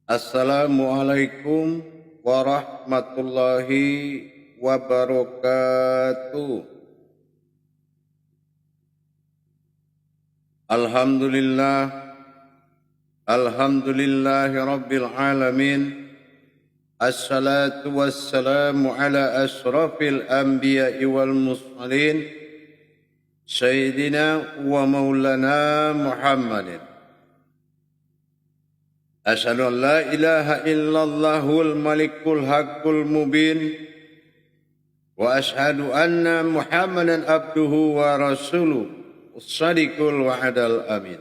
Assalamualaikum warahmatullahi wabarakatuh. Alhamdulillah, alhamdulillahi rabbil alamin. Assalatu wassalamu ala ashrafil anbiya'i wal mursalin, Sayyidina wa maulana Muhammadin. Asyhadu an la ilaha illallahul malikul haqqul mubin wa asyhadu anna Muhammadan abduhu wa rasuluh as-sadiqul wa'dal amin.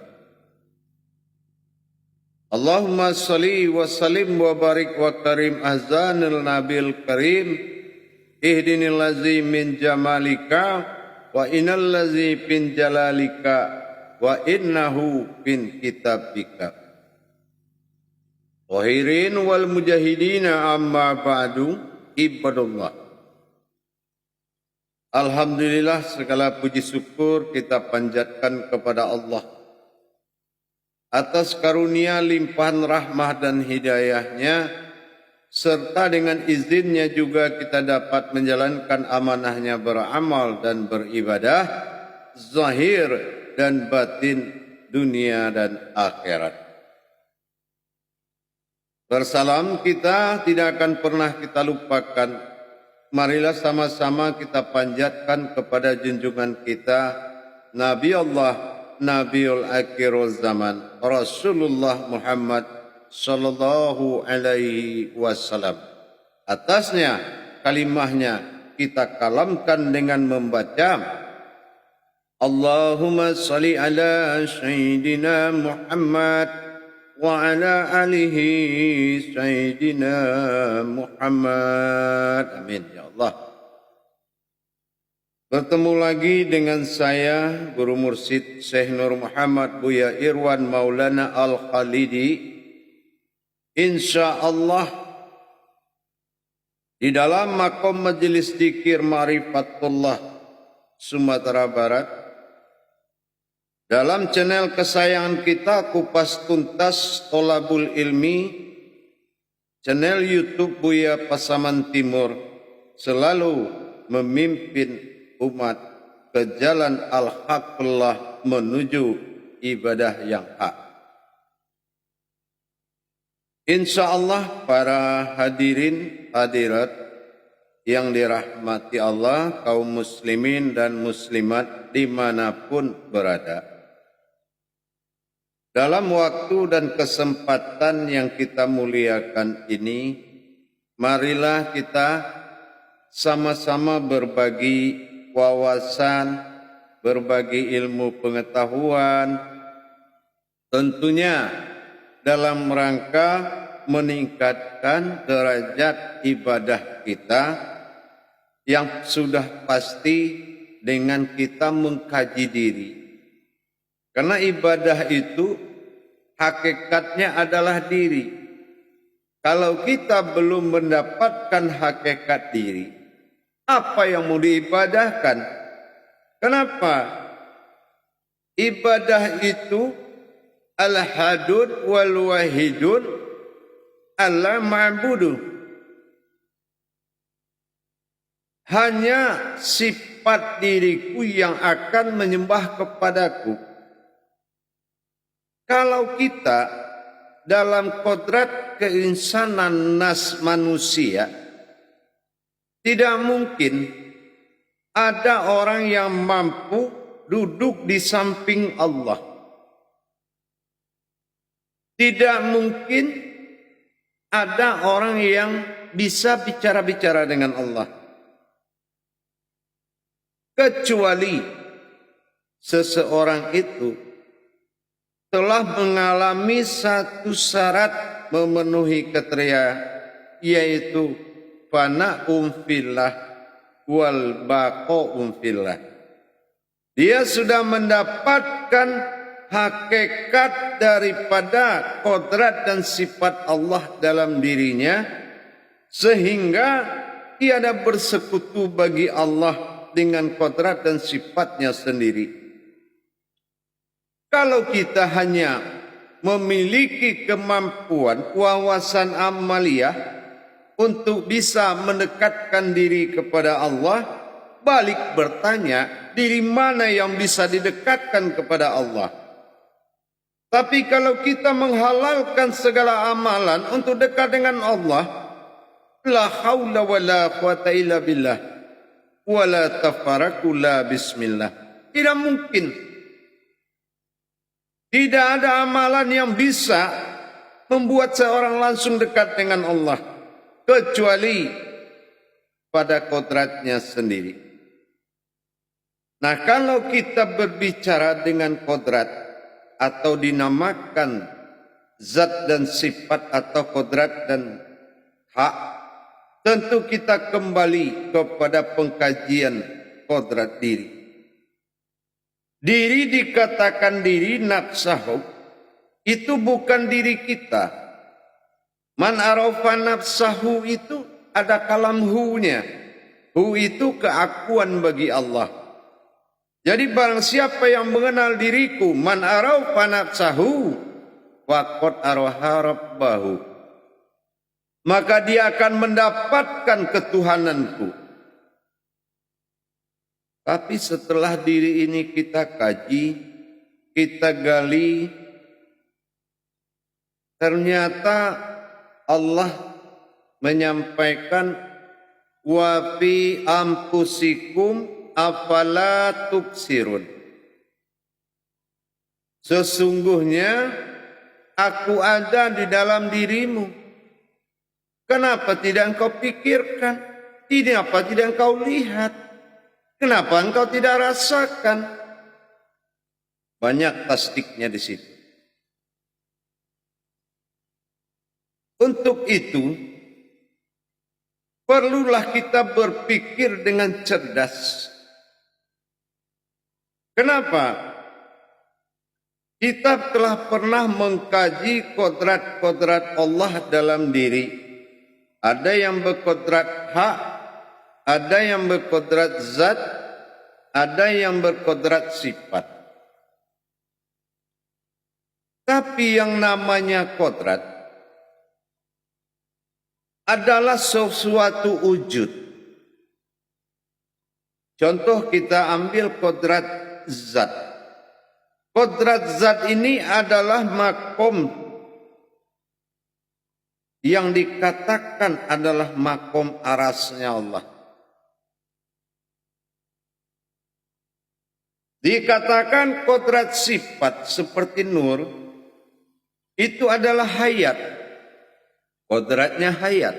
Allahumma salli wa sallim wa barik wa karim azanil nabil karim ihdinil ladzi min jamalika wa innal ladzi bin jalalika wa innahu bin kitabika. Wahirin wal mujahidina amma ba'du ibadullah. Alhamdulillah, segala puji syukur kita panjatkan kepada Allah atas karunia limpahan rahmah dan hidayahnya, serta dengan izinnya juga kita dapat menjalankan amanahnya beramal dan beribadah zahir dan batin, dunia dan akhirat. Bersalam kita tidak akan pernah kita lupakan. Marilah sama-sama kita panjatkan kepada junjungan kita, Nabi Allah, Nabiul Akhirul Zaman, Rasulullah Muhammad sallallahu alaihi wasallam. Atasnya kalimahnya kita kalamkan dengan membaca Allahumma salli ala Sayyidina Muhammad wa ala alihi Sayyidina Muhammad. Amin ya Allah. Bertemu lagi dengan saya, Guru Mursyid Syekh Nur Muhammad Buya Irwan Maulana Al-Khalidi. InsyaAllah di dalam makom Majelis Dzikir Ma'rifatullah Sumatera Barat, dalam channel kesayangan kita Kupas Tuntas Tholabul Ilmi, channel YouTube Buya Pasaman Timur, selalu memimpin umat ke jalan al-haqullah menuju ibadah yang hak. InsyaAllah para hadirin hadirat yang dirahmati Allah, kaum muslimin dan muslimat dimanapun berada. Dalam waktu dan kesempatan yang kita muliakan ini, marilah kita sama-sama berbagi wawasan, berbagi ilmu pengetahuan, tentunya dalam rangka meningkatkan derajat ibadah kita yang sudah pasti dengan kita mengkaji diri. Karena ibadah itu hakikatnya adalah diri. Kalau kita belum mendapatkan hakikat diri, apa yang mau diibadahkan? Kenapa? Ibadah itu al-hadud wal wahidun alla ma'budu. Hanya sifat diriku yang akan menyembah kepadaku. Kalau kita dalam kodrat keinsanan nas manusia, tidak mungkin ada orang yang mampu duduk di samping Allah. Tidak mungkin ada orang yang bisa bicara-bicara dengan Allah. Kecuali seseorang itu telah mengalami satu syarat memenuhi kriteria, yaitu fana'um fillah wal baqa'um fillah. Dia sudah mendapatkan hakikat daripada kodrat dan sifat Allah dalam dirinya, sehingga tiada bersekutu bagi Allah dengan kodrat dan sifatnya sendiri. Kalau kita hanya memiliki kemampuan, wawasan amaliyah untuk bisa mendekatkan diri kepada Allah, balik bertanya, diri mana yang bisa didekatkan kepada Allah? Tapi kalau kita menghalalkan segala amalan untuk dekat dengan Allah, la haula wa la quwata illa billah, wa la tafaraku la bismillah. Tidak mungkin. Tidak ada amalan yang bisa membuat seorang langsung dekat dengan Allah, kecuali pada kodratnya sendiri. Nah, kalau kita berbicara dengan kodrat atau dinamakan zat dan sifat atau kodrat dan hak, tentu kita kembali kepada pengkajian kodrat diri. Diri dikatakan diri nafsahu, itu bukan diri kita. Man arafa nafsahu itu ada kalam hu-nya. Hu itu keakuan bagi Allah. Jadi barang siapa yang mengenal diriku, man arafa nafsahu, faqad araha rabbahu, maka dia akan mendapatkan ketuhananku. Tapi setelah diri ini kita kaji, kita gali, ternyata Allah menyampaikan wa fi anfusikum afala tubsirun. Sesungguhnya aku ada di dalam dirimu. Kenapa tidak engkau pikirkan? Kenapa tidak engkau lihat? Kenapa engkau tidak rasakan? Banyak tasdiknya di situ. Untuk itu, perlulah kita berpikir dengan cerdas. Kenapa? Kita telah pernah mengkaji kodrat-kodrat Allah dalam diri. Ada yang berkodrat hak, ada yang berkodrat zat, ada yang berkodrat sifat. Tapi yang namanya kodrat adalah sesuatu wujud. Contoh kita ambil kodrat zat. Kodrat zat ini adalah makom yang dikatakan adalah makom arasnya Allah. Dikatakan kodrat sifat seperti nur, itu adalah hayat. Kodratnya hayat.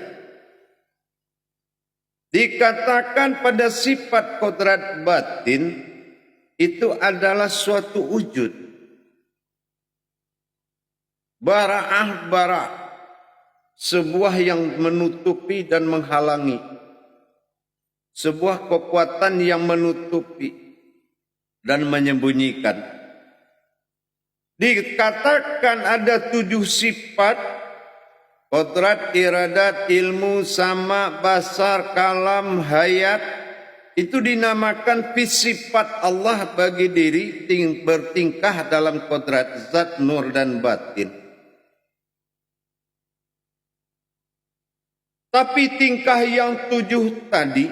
Dikatakan pada sifat kodrat batin, itu adalah suatu wujud. Bara'ah bara', sebuah yang menutupi dan menghalangi. Sebuah kekuatan yang menutupi dan menyembunyikan. Dikatakan ada 7 sifat, kodrat, iradat, ilmu, sama, basar, kalam, hayat, itu dinamakan sifat Allah bagi diri bertingkah dalam kodrat zat, nur dan batin. Tapi tingkah yang 7 tadi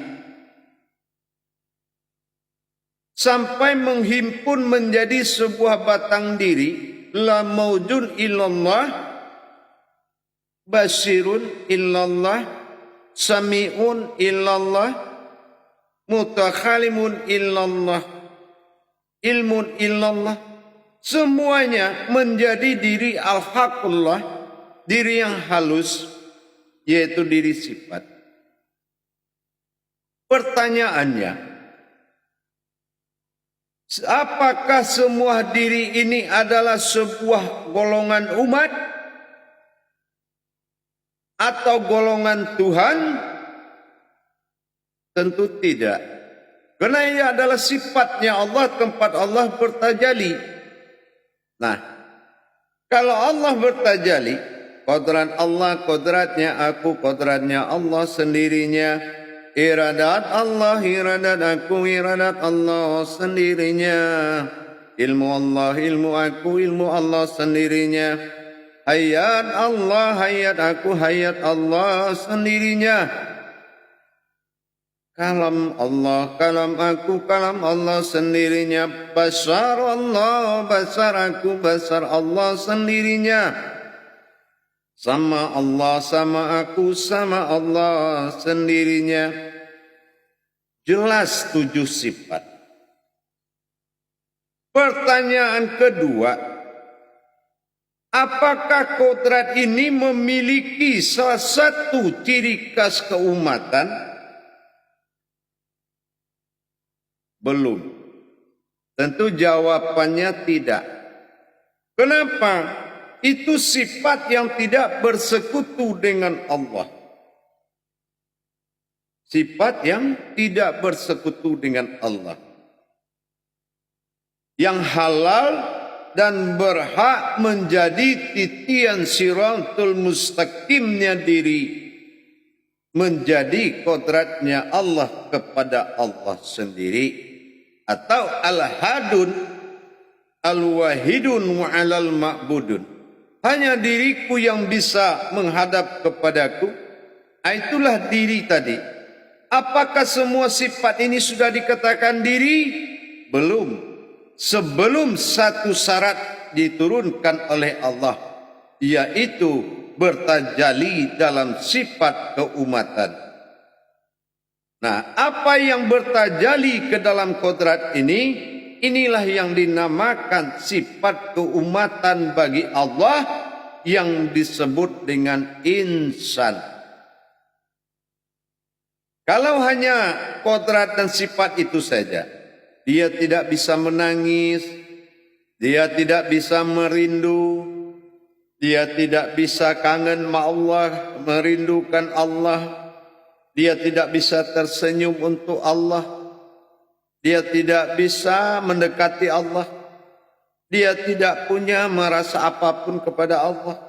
sampai menghimpun menjadi sebuah batang diri, la maujun illallah, basirun illallah, sami'un illallah, mutakhalimun illallah, ilmun illallah. Semuanya menjadi diri al-haqullah, diri yang halus, yaitu diri sifat. Pertanyaannya, apakah semua diri ini adalah sebuah golongan umat atau golongan Tuhan? Tentu tidak. Karena ini adalah sifatnya Allah, tempat Allah bertajali. Nah, kalau Allah bertajali, kodrat Allah, kodratnya aku, kodratnya Allah sendirinya. Iradat Allah, iradat aku, iradat Allah sendirinya. ilmu Allah, ilmu aku, ilmu Allah sendirinya. Hayat Allah, hayat aku, hayat Allah sendirinya. Kalam Allah, kalam aku, kalam Allah sendirinya. Basar Allah, basar aku, basar Allah sendirinya. Sama Allah, sama aku, sama Allah sendirinya. Jelas 7 sifat. Pertanyaan kedua, apakah kodrat ini memiliki salah satu ciri khas keumatan? Belum. Tentu jawabannya tidak. Kenapa? Itu sifat yang tidak bersekutu dengan Allah. Sifat yang tidak bersekutu dengan Allah. Yang halal dan berhak menjadi titian siratul mustaqimnya diri. Menjadi kodratnya Allah kepada Allah sendiri. Atau al-hadun, al-wahidun wa'alal ma'budun. Hanya diriku yang bisa menghadap kepadaku. Itulah diri tadi. Apakah semua sifat ini sudah dikatakan diri? Belum. Sebelum satu syarat diturunkan oleh Allah. Yaitu bertajalli dalam sifat keumatan. Nah, apa yang bertajalli ke dalam kodrat ini? Inilah yang dinamakan sifat keumatan bagi Allah yang disebut dengan insan. Kalau hanya kodrat dan sifat itu saja, dia tidak bisa menangis, dia tidak bisa merindu, dia tidak bisa kangen sama Allah, merindukan Allah, dia tidak bisa tersenyum untuk Allah. Dia tidak bisa mendekati Allah. Dia tidak punya merasa apapun kepada Allah.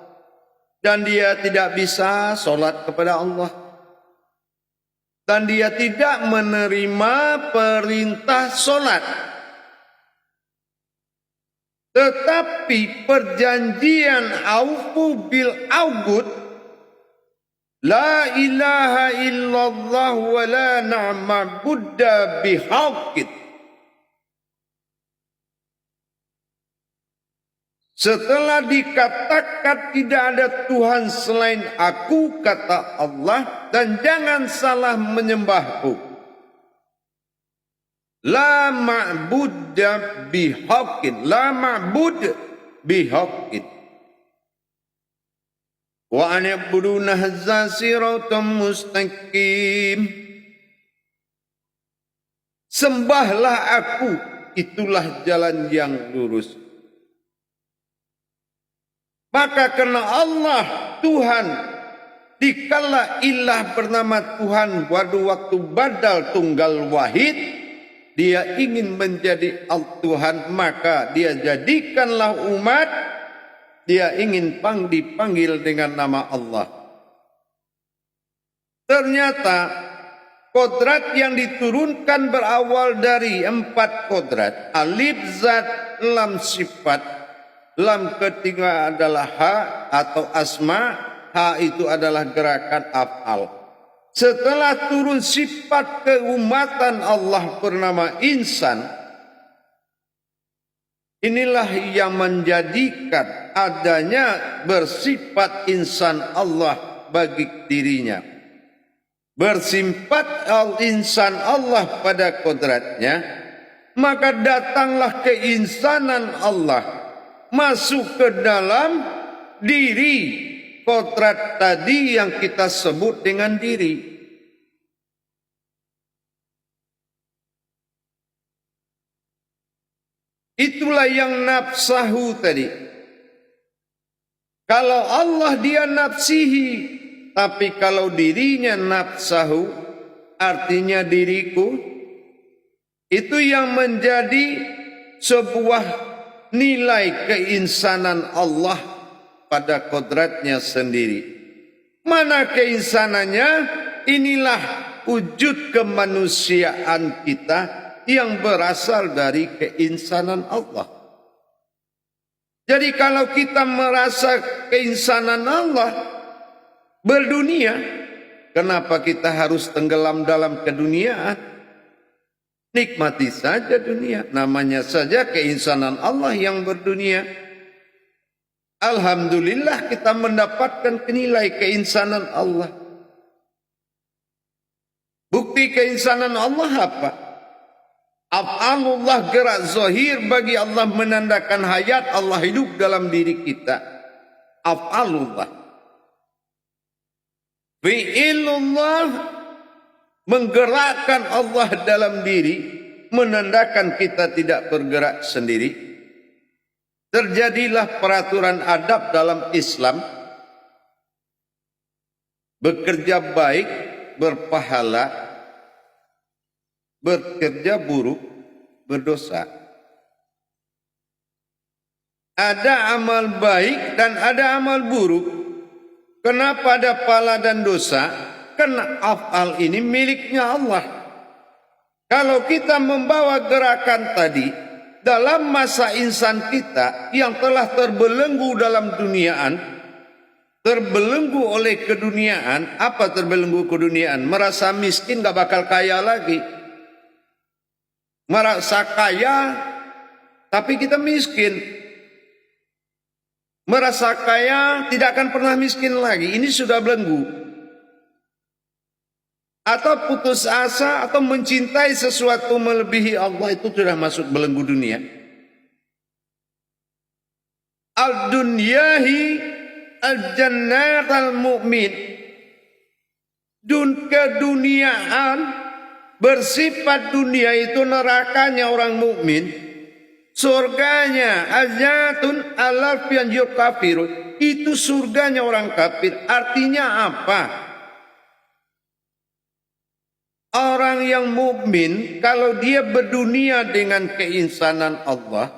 Dan dia tidak bisa sholat kepada Allah. Dan dia tidak menerima perintah sholat. Tetapi perjanjian aufu bil augud, la ilaha illallah wa la na'ma'budda bihaqqin. Setelah dikatakan tidak ada Tuhan selain aku, kata Allah, dan jangan salah menyembahku. La ma'budda bihaqqin, la ma'bud bihaqqin. Wa an'buduna hadza siratal mustaqim. Sembahlah aku, itulah jalan yang lurus. Maka karena Allah Tuhan, dikala ilah bernama Tuhan pada waktu badal tunggal wahid, dia ingin menjadi Al-Tuhan, maka dia jadikanlah umat. Dia ingin dipanggil dengan nama Allah. Ternyata kodrat yang diturunkan berawal dari 4 kodrat. Alif, zat, lam, sifat. Lam ketiga adalah ha atau asma. Ha itu adalah gerakan af'al. Setelah turun sifat keumatan Allah bernama insan, inilah yang menjadikan adanya bersifat insan Allah bagi dirinya. Bersifat insan Allah pada kodratnya, maka datanglah keinsanan Allah masuk ke dalam diri kodrat tadi yang kita sebut dengan diri. Itulah yang nafsahu tadi. Kalau Allah dia nafsihi, tapi kalau dirinya nafsahu, artinya diriku, itu yang menjadi sebuah nilai keinsanan Allah pada kodratnya sendiri. Mana keinsanannya? Inilah wujud kemanusiaan kita yang berasal dari keinsanan Allah. Jadi kalau kita merasa keinsanan Allah berdunia, kenapa kita harus tenggelam dalam keduniaan? Nikmati saja dunia. Namanya saja keinsanan Allah yang berdunia. Alhamdulillah kita mendapatkan nilai keinsanan Allah. Bukti keinsanan Allah apa? Af'alullah, gerak zahir bagi Allah menandakan hayat Allah hidup dalam diri kita. Af'alullah. Fi'ilullah, menggerakkan Allah dalam diri, menandakan kita tidak bergerak sendiri. Terjadilah peraturan adab dalam Islam. Bekerja baik berpahala, bekerja buruk berdosa. Ada amal baik dan ada amal buruk. Kenapa ada pahala dan dosa? Karena af'al ini miliknya Allah. Kalau kita membawa gerakan tadi dalam masa insan kita yang telah terbelenggu dalam duniaan, terbelenggu oleh keduniaan. Apa terbelenggu keduniaan? Merasa miskin gak bakal kaya lagi. Merasa kaya tapi kita miskin. Merasa kaya tidak akan pernah miskin lagi. Ini sudah belenggu. Atau putus asa atau mencintai sesuatu melebihi Allah, itu sudah masuk belenggu dunia. Al-dunyahi al-jannat al-mu'min. Keduniaan, bersifat dunia itu nerakanya orang mukmin. Surganya azatun al-arfian yukafirun. Itu surganya orang kafir. Artinya apa? Orang yang mukmin kalau dia berdunia dengan keinsanan Allah,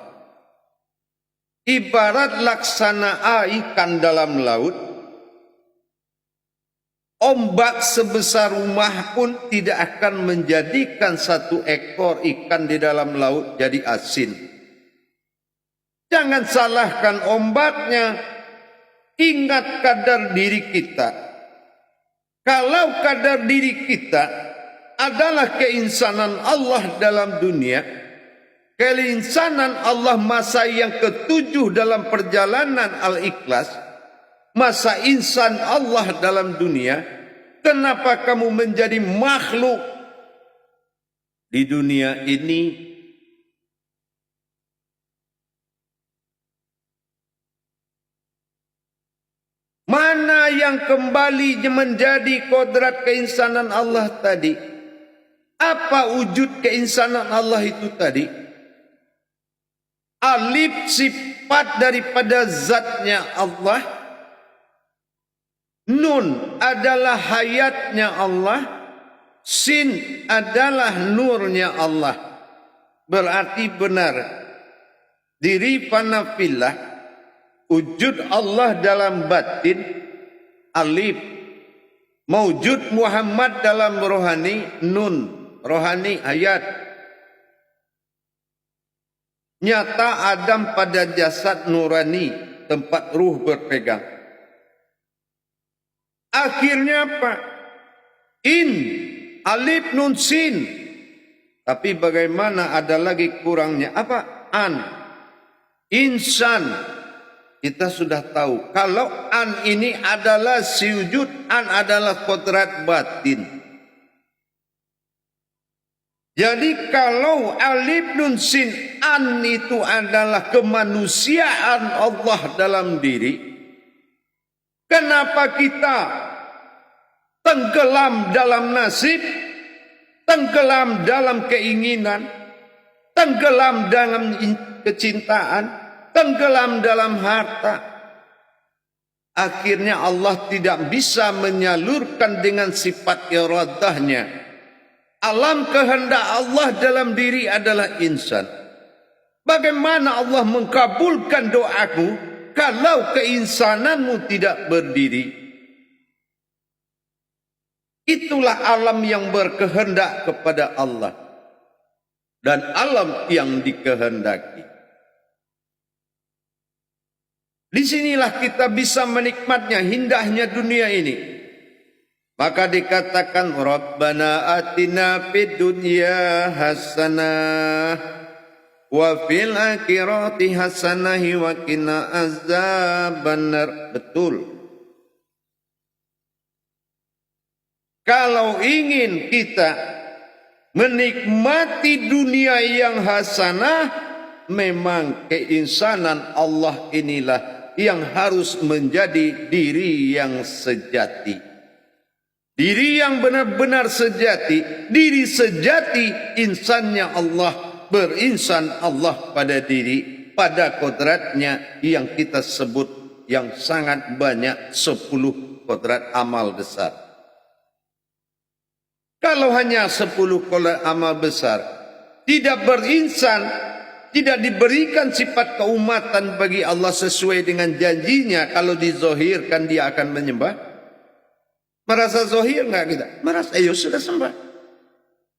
ibarat laksana ikan dalam laut. Ombak sebesar rumah pun tidak akan menjadikan satu ekor ikan di dalam laut jadi asin. Jangan salahkan ombaknya. Ingat kadar diri kita. Kalau kadar diri kita adalah keinsanan Allah dalam dunia, keinsanan Allah masa yang ketujuh dalam perjalanan Al-Ikhlas, masa insan Allah dalam dunia. Kenapa kamu menjadi makhluk di dunia ini? Mana yang kembali menjadi kodrat keinsanan Allah tadi? Apa wujud keinsanan Allah itu tadi? Alif sifat daripada zatnya Allah. Nun adalah hayatnya Allah. Sin adalah nurnya Allah. Berarti benar. Diri panafillah. Wujud Allah dalam batin. Alif. Mawujud Muhammad dalam rohani. Nun. Rohani ayat. Nyata Adam pada jasad nurani, tempat ruh berpegang. Akhirnya apa? In, alif nun sin. Tapi bagaimana ada lagi kurangnya? Apa? An. Insan. Kita sudah tahu. Kalau an ini adalah si wujud, an adalah kodrat batin. Jadi kalau alif nun sin an itu adalah kemanusiaan Allah dalam diri, kenapa kita tenggelam dalam nasib, tenggelam dalam keinginan, tenggelam dalam kecintaan, tenggelam dalam harta? Akhirnya Allah tidak bisa menyalurkan dengan sifat iradahnya. Alam kehendak Allah dalam diri adalah insan. Bagaimana Allah mengkabulkan doaku kalau keinsananmu tidak berdiri? Itulah alam yang berkehendak kepada Allah dan alam yang dikehendaki. Disinilah kita bisa menikmatnya, indahnya dunia ini. Maka dikatakan Rabbana atina fid dunya hasanah wa fil akhirati hasanah wa qina azabannar. Betul. Kalau ingin kita menikmati dunia yang hasanah, memang keinsanan Allah inilah yang harus menjadi diri yang sejati. Diri yang benar-benar sejati, diri sejati insannya Allah, berinsan Allah pada diri, pada kodratnya yang kita sebut yang sangat banyak 10 kodrat amal besar. Kalau hanya 10 kodrat amal besar, tidak berinsan, tidak diberikan sifat keumatan bagi Allah sesuai dengan janjinya, kalau dizohirkan dia akan menyembah. Merasa zohir enggak kita? Merasa, ayo sudah sembah.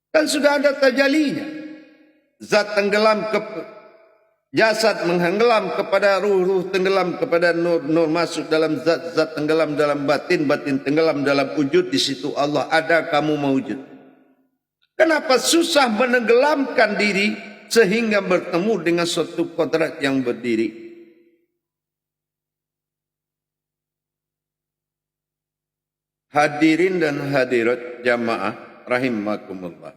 Kan sudah ada tajalinya. Zat tenggelam ke jasad, menggelam kepada ruh tenggelam kepada nur masuk dalam zat tenggelam dalam batin tenggelam dalam wujud. Di situ Allah ada, kamu mewujud. Kenapa susah menenggelamkan diri sehingga bertemu dengan suatu kodrat yang berdiri? Hadirin dan hadirat jamaah rahimakumullah.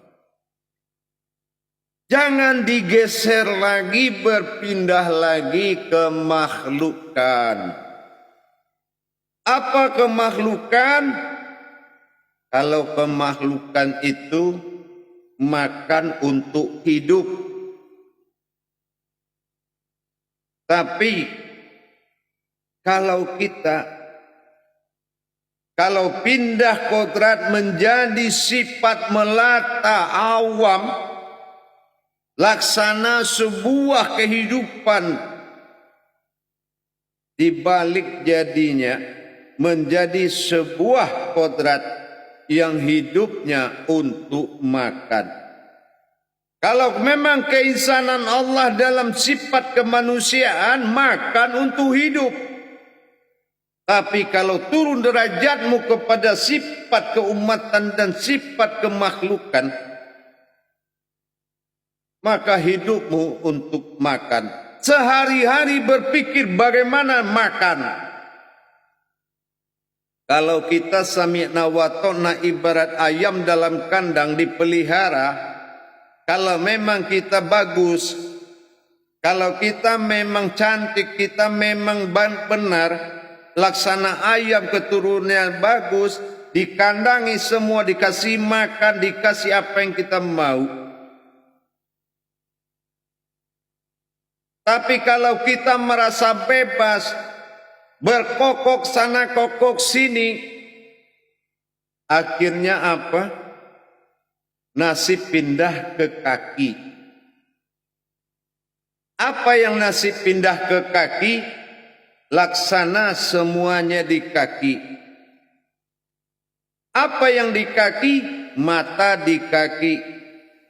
Jangan digeser lagi, berpindah lagi ke makhlukan. Apa kemakhlukan? Kalau kemakhlukan itu makan untuk hidup. Tapi kalau pindah kodrat menjadi sifat melata awam, laksana sebuah kehidupan, dibalik jadinya menjadi sebuah kodrat yang hidupnya untuk makan. Kalau memang keinsanan Allah dalam sifat kemanusiaan, makan untuk hidup. Tapi kalau turun derajatmu kepada sifat keumatan dan sifat kemakhlukan, maka hidupmu untuk makan. Sehari-hari berpikir bagaimana makan. Kalau kita sami'na wa ta'na ibarat ayam dalam kandang dipelihara, kalau memang kita bagus, kalau kita memang cantik, kita memang benar, laksana ayam keturunannya bagus, dikandangi semua, dikasih makan, dikasih apa yang kita mau. Tapi kalau kita merasa bebas, berkokok sana kokok sini, akhirnya apa? Nasib pindah ke kaki. Apa yang nasib pindah ke kaki? Laksana semuanya di kaki. Apa yang di kaki? Mata di kaki,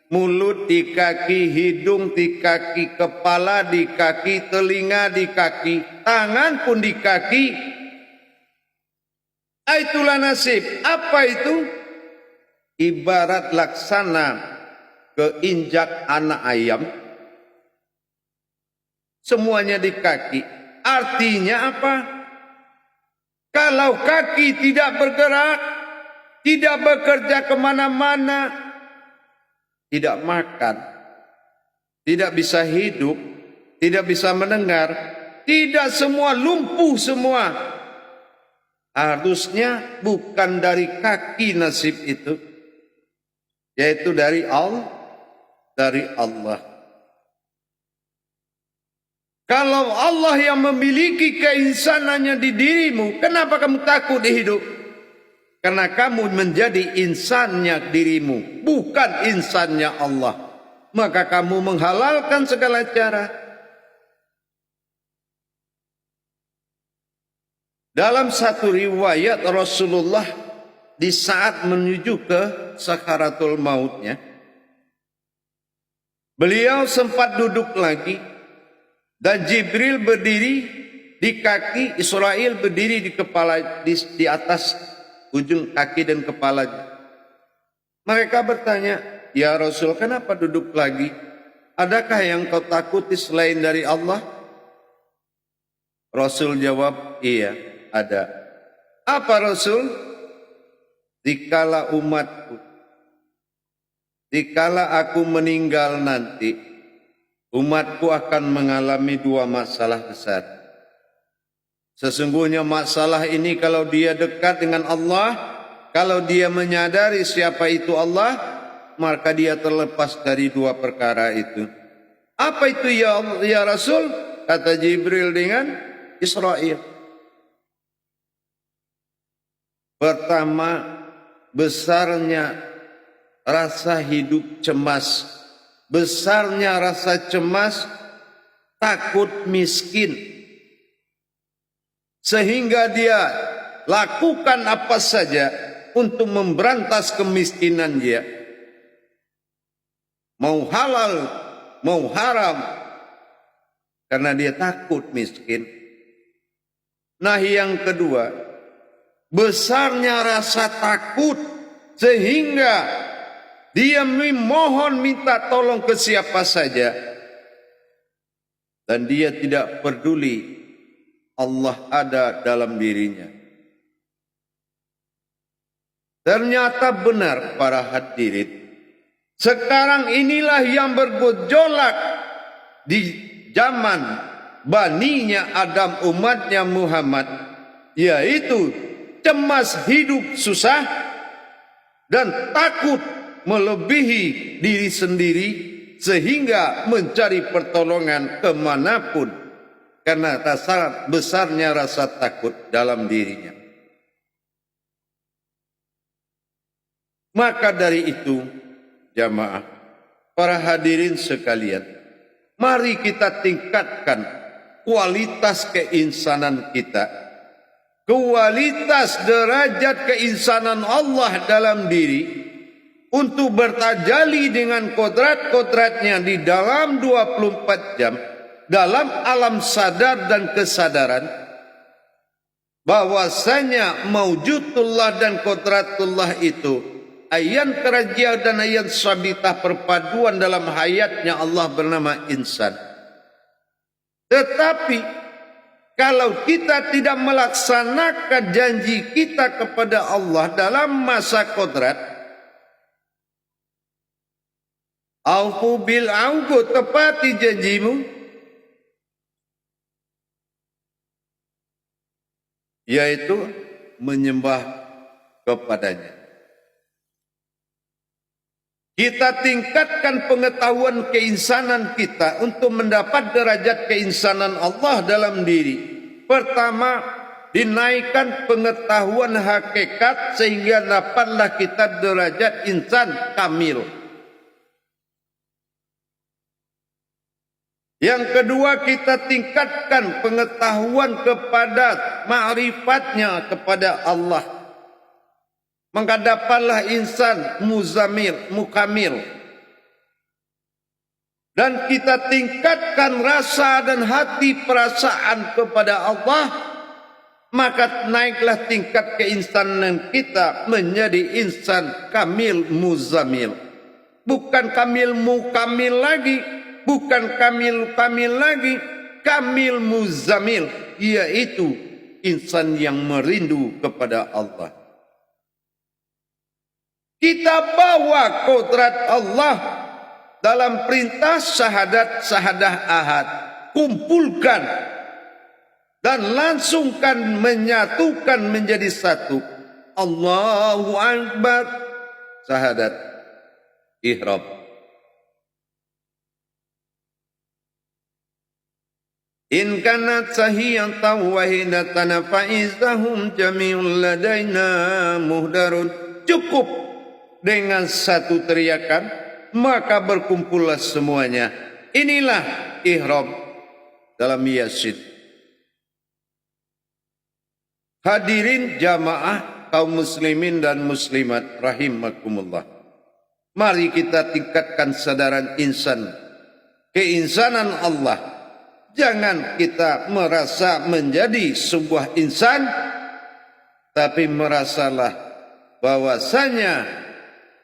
mulut di kaki, hidung di kaki, kepala di kaki, telinga di kaki, tangan pun di kaki. Itulah nasib. Apa itu? Ibarat laksana keinjak anak ayam, semuanya di kaki. Artinya apa? Kalau kaki tidak bergerak, tidak bekerja kemana-mana, tidak makan, tidak bisa hidup, tidak bisa mendengar, tidak, semua lumpuh semua. Harusnya bukan dari kaki nasib itu, yaitu dari Allah. Kalau Allah yang memiliki keinsanannya di dirimu, kenapa kamu takut hidup? Karena kamu menjadi insannya dirimu, bukan insannya Allah. Maka kamu menghalalkan segala cara. Dalam satu riwayat Rasulullah di saat menuju ke sakaratul mautnya, beliau sempat duduk lagi dan Jibril berdiri di kaki, Israel berdiri di kepala, di atas ujung kaki dan kepalanya. Mereka bertanya, "Ya Rasul, kenapa duduk lagi? Adakah yang kau takuti selain dari Allah?" Rasul jawab, "Iya, ada." "Apa Rasul?" "Dikala umatku, dikala aku meninggal nanti, umatku akan mengalami dua masalah besar. Sesungguhnya masalah ini kalau dia dekat dengan Allah, kalau dia menyadari siapa itu Allah, maka dia terlepas dari dua perkara itu." "Apa itu ya Rasul?" Kata Jibril dengan Israel. Pertama, besarnya rasa hidup cemas. Besarnya rasa cemas, takut miskin. Sehingga dia lakukan apa saja untuk memberantas kemiskinan dia. Mau halal, mau haram, karena dia takut miskin. Nah, yang kedua, besarnya rasa takut sehingga dia memohon minta tolong ke siapa saja, dan dia tidak peduli Allah ada dalam dirinya. Ternyata benar para hadirin, sekarang inilah yang bergejolak di zaman baninya Adam, umatnya Muhammad, yaitu cemas hidup susah dan takut melebihi diri sendiri sehingga mencari pertolongan kemanapun karena besarnya rasa takut dalam dirinya. Maka dari itu, jamaah, para hadirin sekalian, mari kita tingkatkan kualitas keinsanan kita, kualitas derajat keinsanan Allah dalam diri, untuk bertajali dengan kodrat-kodratnya di dalam 24 jam, dalam alam sadar dan kesadaran, bahwasanya maujudullah dan kodratullah itu ayan kerajia dan ayan sabitah, perpaduan dalam hayatnya Allah bernama insan. Tetapi kalau kita tidak melaksanakan janji kita kepada Allah dalam masa kodrat, aufu bil aufu, tepati janjimu, yaitu menyembah kepadanya. Kita tingkatkan pengetahuan keinsanan kita untuk mendapat derajat keinsanan Allah dalam diri. Pertama, dinaikkan pengetahuan hakikat sehingga dapatlah kita derajat insan kamil. Yang kedua, kita tingkatkan pengetahuan kepada ma'rifatnya kepada Allah. Maka dapatlah insan mukamil. Dan kita tingkatkan rasa dan hati perasaan kepada Allah, maka naiklah tingkat keinsanan kita menjadi insan kamil muzamil. Bukan kamil mukamil lagi, bukan kamil lagi, kamil muzamil, yaitu insan yang merindu kepada Allah. Kita bawa kodrat Allah dalam perintah syahadah ahad. Kumpulkan dan langsungkan menyatukan menjadi satu. Allahu Akbar. Syahadat ihram. In kanat sahiyatan wahinatan faizahum jami'un ladaina muhdarun. Cukup dengan satu teriakan, maka berkumpullah semuanya. Inilah ihram dalam Yasin. Hadirin jamaah kaum muslimin dan muslimat rahimakumullah. Mari kita tingkatkan sadaran insan, keinsanan Allah Jangan kita merasa menjadi sebuah insan, tapi merasalah bahwasanya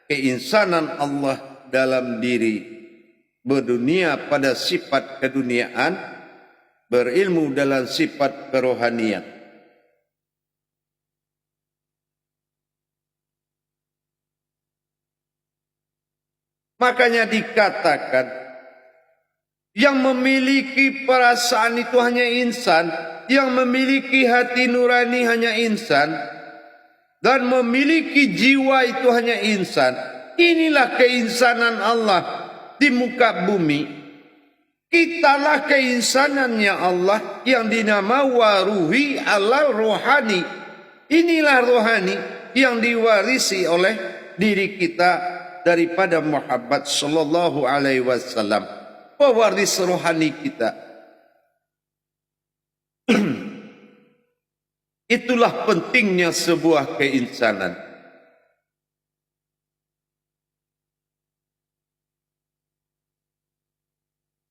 keinsanan Allah dalam diri, berdunia pada sifat keduniaan, berilmu dalam sifat kerohanian. Makanya dikatakan yang memiliki perasaan itu hanya insan, yang memiliki hati nurani hanya insan, dan memiliki jiwa itu hanya insan. Inilah keinsanan Allah di muka bumi. Kitalah keinsanannya Allah yang dinamakan ruhi alal rohani. Inilah rohani yang diwarisi oleh diri kita daripada Muhammad sallallahu alaihi wasallam. Pewaris rohani kita. Itulah pentingnya sebuah keinsanan.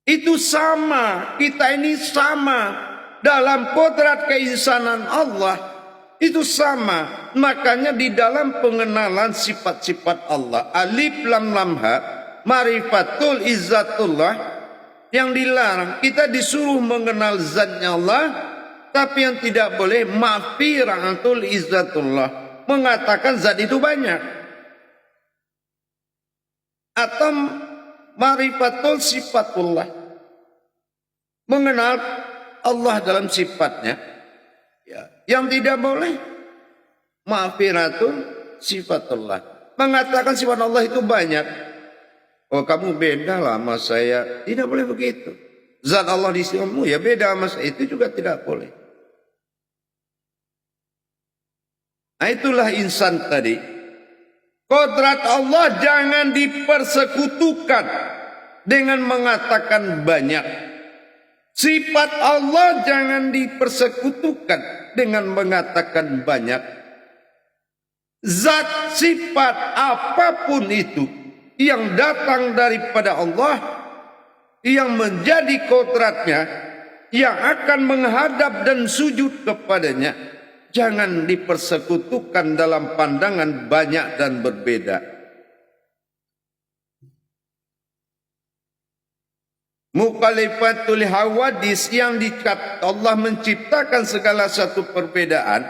Itu sama, kita ini sama dalam kodrat keinsanan Allah. Itu sama. Makanya di dalam pengenalan sifat-sifat Allah, alif lam lam ha, marifatul izzatullah, yang dilarang, kita disuruh mengenal zatnya Allah, tapi yang tidak boleh ma'firatul izzatullah, mengatakan zat itu banyak, atau marifatul sifatullah, mengenal Allah dalam sifatnya, ya. Yang tidak boleh ma'firatul sifatullah, mengatakan sifat Allah itu banyak. Oh, kamu beda lah sama saya. Tidak boleh begitu. Zat Allah di sifatmu ya beda sama saya. Itu juga tidak boleh. Nah, itulah insan tadi. Kodrat Allah jangan dipersekutukan dengan mengatakan banyak. Sifat Allah jangan dipersekutukan dengan mengatakan banyak. Zat sifat apapun itu yang datang daripada Allah, yang menjadi kodratnya, yang akan menghadap dan sujud kepadanya, jangan dipersekutukan dalam pandangan banyak dan berbeda. Mukhalifatul hawadis, yang dikatakan Allah menciptakan segala satu perbedaan,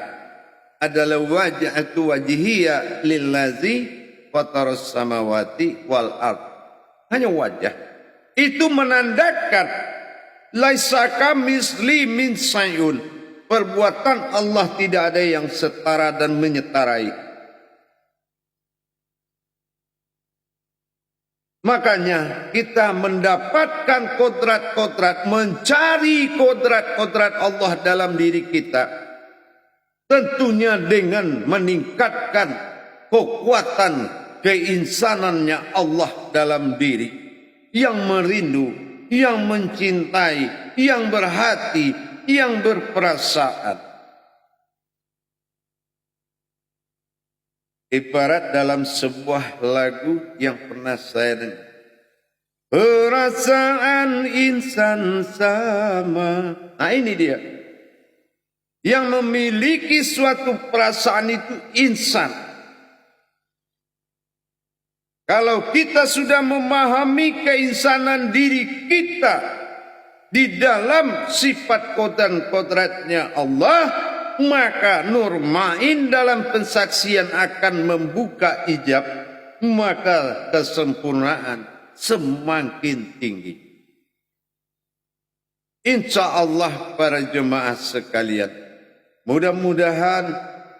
adalah wajhatu wajhiyya lillazi fatarus samawati wal ard. Hanya wajah. Itu menandakan laisa kamisli min sayun. Perbuatan Allah tidak ada yang setara dan menyetarai. Makanya kita mendapatkan kodrat-kodrat, mencari kodrat-kodrat Allah dalam diri kita, tentunya dengan meningkatkan kekuatan keinsanannya Allah dalam diri, yang merindu, yang mencintai, yang berhati, yang berperasaan. Ibarat dalam sebuah lagu yang pernah saya dengar, perasaan insan sama. Nah, ini dia. Yang memiliki suatu perasaan itu insan. Kalau kita sudah memahami keinsanan diri kita di dalam sifat kodratnya Allah, maka nur main dalam pensaksian akan membuka ijab, maka kesempurnaan semakin tinggi. Insya Allah para jemaah sekalian, mudah-mudahan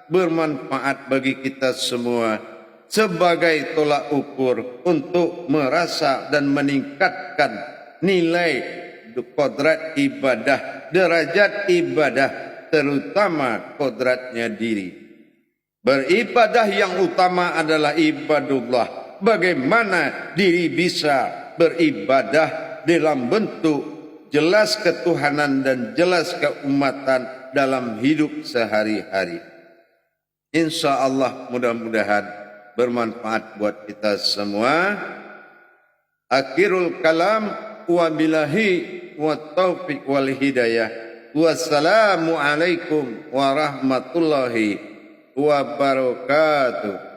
bermanfaat bagi kita semua sebagai tolak ukur untuk merasa dan meningkatkan nilai kodrat ibadah, derajat ibadah, terutama kodratnya diri. Beribadah yang utama adalah ibadullah. Bagaimana diri bisa beribadah dalam bentuk jelas ketuhanan dan jelas keumatan dalam hidup sehari-hari. Insya Allah mudah-mudahan bermanfaat buat kita semua. Akhirul kalam, wabillahi wattaufiq wal hidayah. Wassalamu alaikum warahmatullahi wabarakatuh.